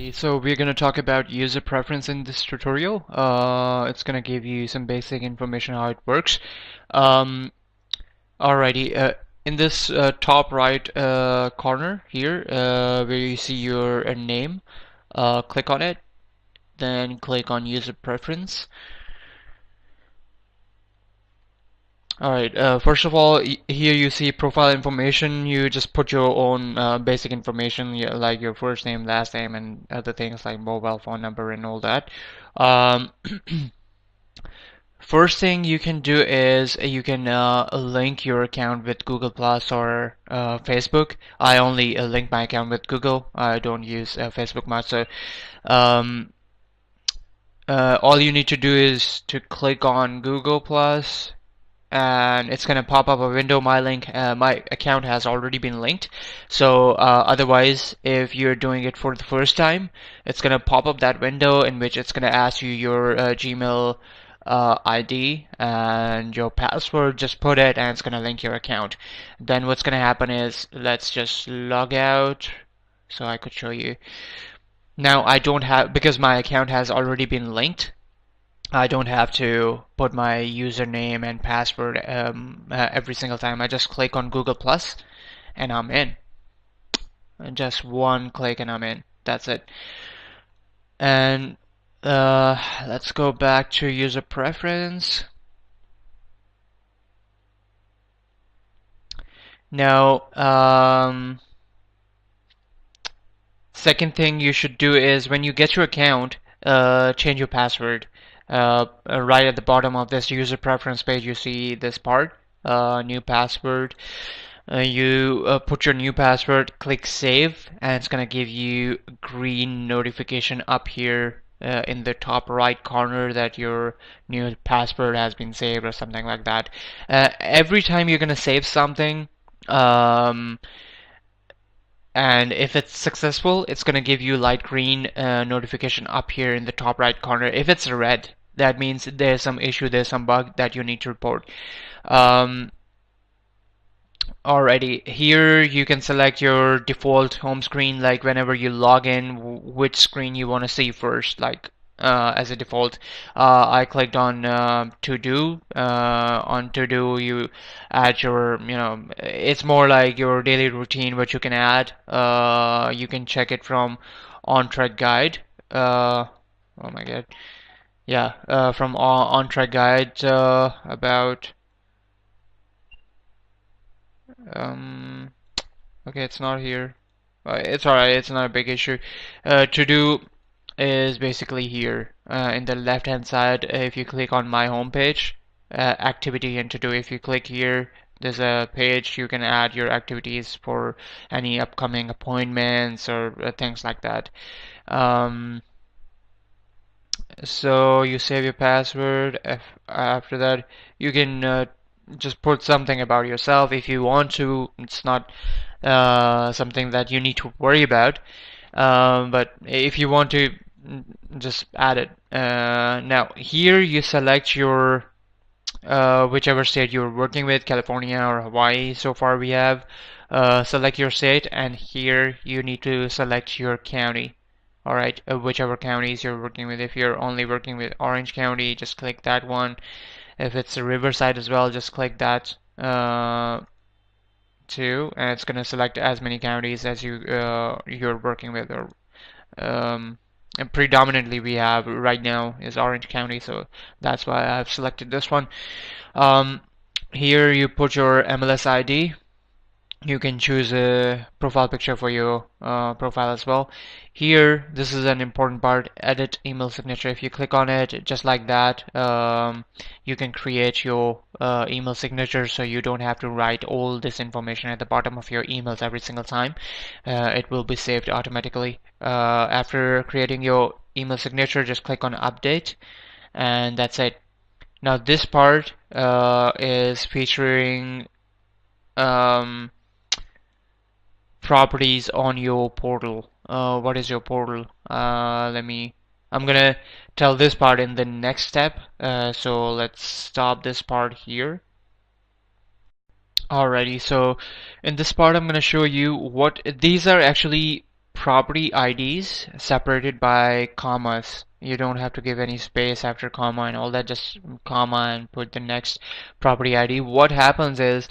Alrighty, so we're going to talk about user preference in this tutorial. It's going to give you some basic information how it works. Um, alrighty, in this top right corner here, where you see your name, click on it, then click on user preference. Alright, first of all, here you see profile information. You just put your own basic information, like your first name, last name, and other things like mobile phone number and all that. Um, First thing you can do is you can link your account with Google Plus or Facebook. I only link my account with Google. I don't use Facebook much. So um, all you need to do is to click on Google Plus, and it's going to pop up a window. My account has already been linked, so otherwise if you're doing it for the first time, it's going to pop up that window in which it's going to ask you your Gmail ID and your password. Just put it and it's going to link your account. Then what's going to happen is, let's just log out so I could show you. Now I don't have, because my account has already been linked, I don't have to put my username and password every single time. I just click on Google Plus and I'm in. And just one click and I'm in. That's it. And let's go back to user preference. Now, second thing you should do is when you get your account, change your password. Right at the bottom of this user preference page, you see this part, new password. You put your new password, click save, and it's gonna give you a green notification up here in the top right corner that your new password has been saved or something like that. Every time you're gonna save something, um, and if it's successful, it's going to give you light green notification up here in the top right corner. If it's red, that means there's some issue, there's some bug that you need to report. Alrighty, here you can select your default home screen, like whenever you log in, which screen you want to see first, like as a default. I clicked on to do. On to do, you add your, it's more like your daily routine, what you can add. You can check it from on track guide. Oh my god, yeah, from on track guide about. Um, okay, it's not here. It's alright, it's not a big issue. To do is basically here in the left hand side. If you click on my home page, activity and to do, if you click here, there's a page you can add your activities for any upcoming appointments or things like that. So you save your password. After that, you can just put something about yourself if you want to. It's not something that you need to worry about. But if you want to, just add it. Now here you select your whichever state you're working with, California or Hawaii. So far we have select your state, and here you need to select your county. Alright, whichever counties you're working with. If you're only working with Orange County, just click that one. If it's a Riverside as well, just click that too, and it's gonna select as many counties as you're working with. Or and predominantly we have right now is Orange County, so that's why I've selected this one. Here you put your MLS ID. You can choose a profile picture for your profile as well. Here, this is an important part, edit email signature. If you click on it, just like that, you can create your email signature, so you don't have to write all this information at the bottom of your emails every single time. It will be saved automatically. After creating your email signature, just click on update, and that's it. Now this part is featuring properties on your portal. What is your portal? I'm gonna tell this part in the next step. So let's stop this part here. Alrighty, so in this part I'm gonna show you what these are actually property IDs separated by commas. You don't have to give any space after comma and all that, just comma and put the next property ID. What happens is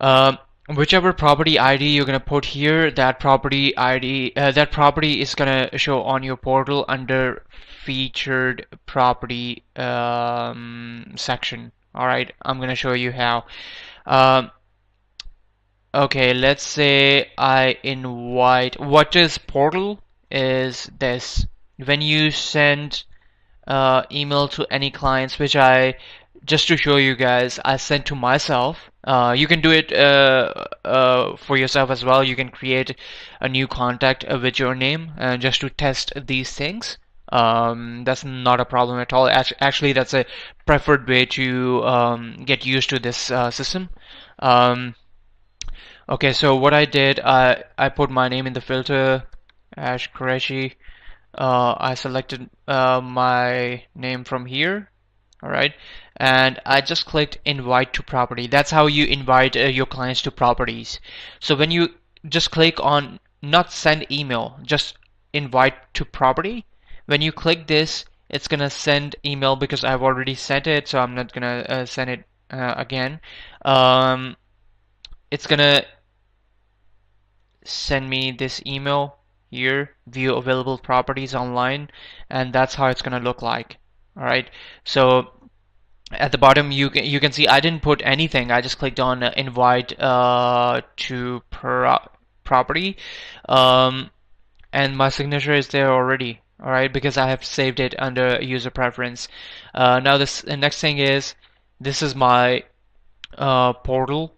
um, whichever property ID you're gonna put here, that property ID, that property is gonna show on your portal under featured property section. All right, I'm gonna show you how. Um, okay, let's say I invite. What is portal? Is this when you send email to any clients, which I, just to show you guys, I sent to myself. You can do it for yourself as well. You can create a new contact with your name just to test these things. That's not a problem at all. Actually, that's a preferred way to get used to this system. Um, okay, so what I did, I put my name in the filter, Ash Qureshi. I selected my name from here, all right, and I just clicked invite to property. That's how you invite your clients to properties. So when you just click on not send email, just invite to property, when you click this, it's gonna send email because I've already sent it, so I'm not gonna send it again. It's gonna send me this email here, view available properties online, and that's how it's gonna look like. All right, so at the bottom you can see I didn't put anything. I just clicked on invite to property, and my signature is there already. All right, because I have saved it under user preference. Now the next thing is, this is my portal.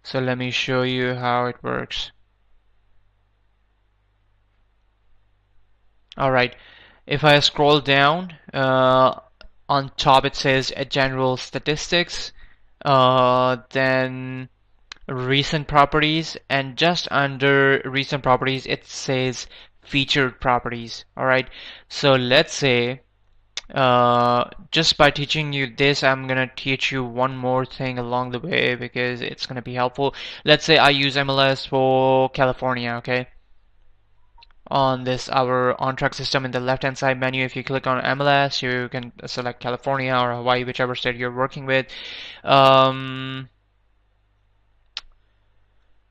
So let me show you how it works. All right, if I scroll down, on top it says general statistics, then recent properties, and just under recent properties it says featured properties. All right, so let's say just by teaching you this, I'm gonna teach you one more thing along the way because it's gonna be helpful. Let's say I use MLS for California, okay? On this our on-track system, in the left-hand side menu, if you click on MLS, you can select California or Hawaii, whichever state you're working with.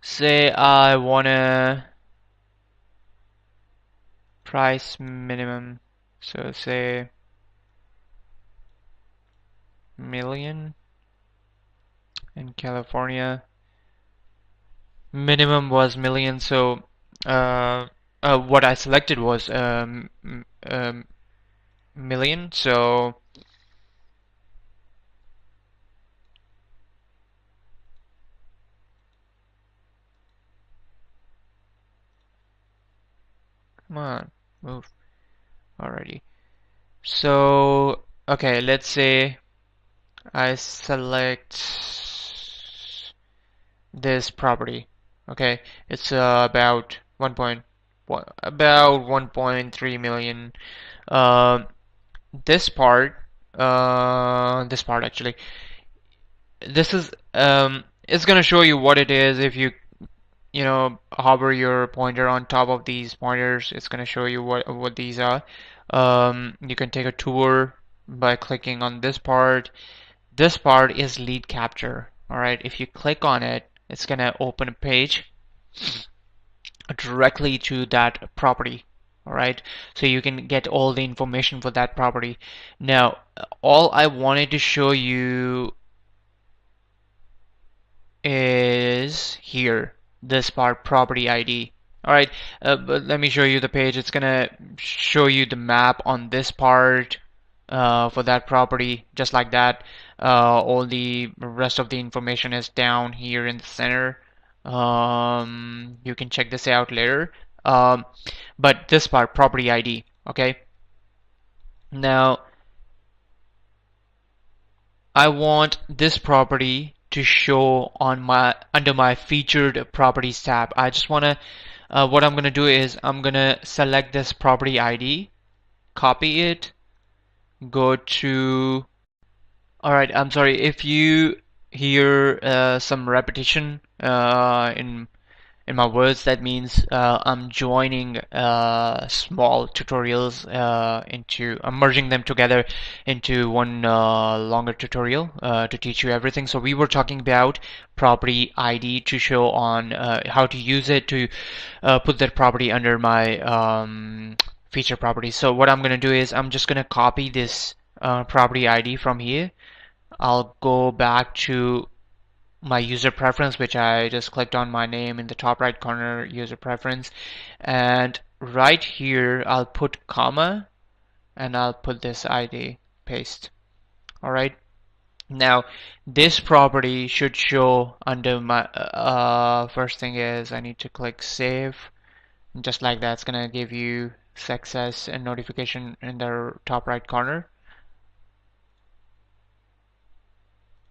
Say I wanna price minimum, so say million in California. Minimum was million, so what I selected was million. So come on, move already. So okay, let's say I select this property. Okay, it's about 1.3 million. Uh, this part actually, this is it's gonna show you what it is. If you know, hover your pointer on top of these pointers, it's gonna show you what these are. You can take a tour by clicking on this part. This part is lead capture. All right, if you click on it, it's gonna open a page directly to that property. All right, so you can get all the information for that property. Now, all I wanted to show you is here, this part, property ID. All right, but let me show you the page. It's gonna show you the map on this part for that property, just like that. All the rest of the information is down here in the center. You can check this out later. But this part, property ID, okay? Now, I want this property to show on my under my featured properties tab. I just want to what I'm gonna do is I'm gonna select this property ID, copy it, go to, all right, I'm sorry if you hear some repetition. In my words, that means I'm joining small tutorials I'm merging them together into one longer tutorial to teach you everything. So we were talking about property ID to show on how to use it to put that property under my feature property. So what I'm going to do is I'm just going to copy this property ID from here. I'll go back to my user preference, which I just clicked on my name in the top right corner, user preference, and right here I'll put comma and I'll put this ID, paste. All right. Now this property should show under my first thing is I need to click save, and just like that it's gonna give you success and notification in the top right corner.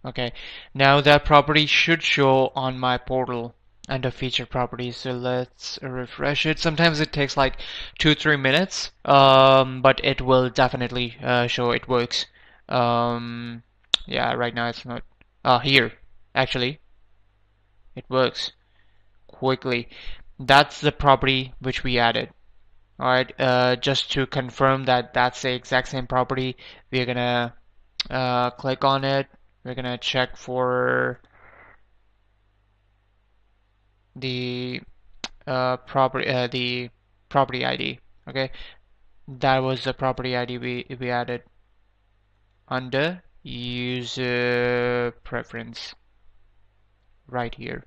Okay, now that property should show on my portal under feature properties. So let's refresh it. Sometimes it takes like 2-3 minutes, but it will definitely show it works. Yeah, right now it's not. Here, actually, it works quickly. That's the property which we added. All right, just to confirm that that's the exact same property, we're gonna click on it. We're gonna check for the the property ID. Okay, that was the property ID we added under user preference right here.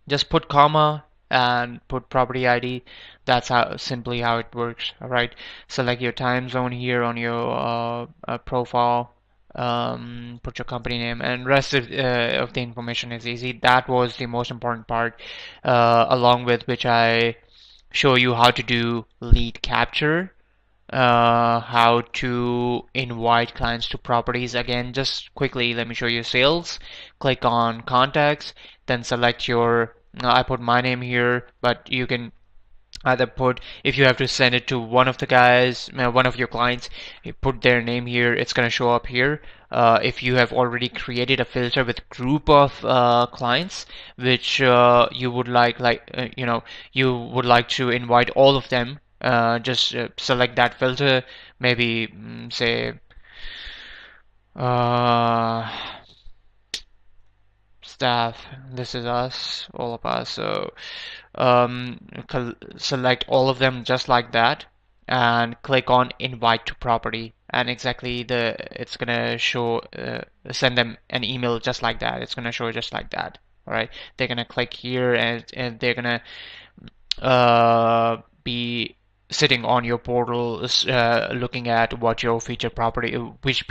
Just put comma and put property ID. That's simply how it works. All right, select your time zone here on your profile. Put your company name, and rest of the information is easy. That was the most important part, along with which I show you how to do lead capture, how to invite clients to properties. Again, just quickly, let me show you sales. Click on contacts, then select your, I put my name here, but you can either put, if you have to send it to one of the guys, one of your clients, you put their name here, it's going to show up here. If you have already created a filter with group of clients which you would you would like to invite all of them, just select that filter, maybe say uh, staff, this is us, all of us. So um, select all of them just like that and click on invite to property, and exactly it's gonna show send them an email just like that. It's gonna show just like that. All right, they're gonna click here, and they're gonna be sitting on your portal, looking at what your feature property, which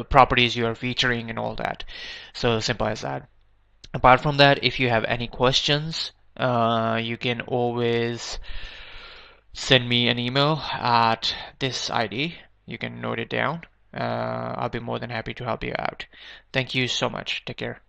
properties you are featuring and all that. So simple as that. Apart from that, if you have any questions, you can always send me an email at this ID. You can note it down. I'll be more than happy to help you out. Thank you so much. Take care.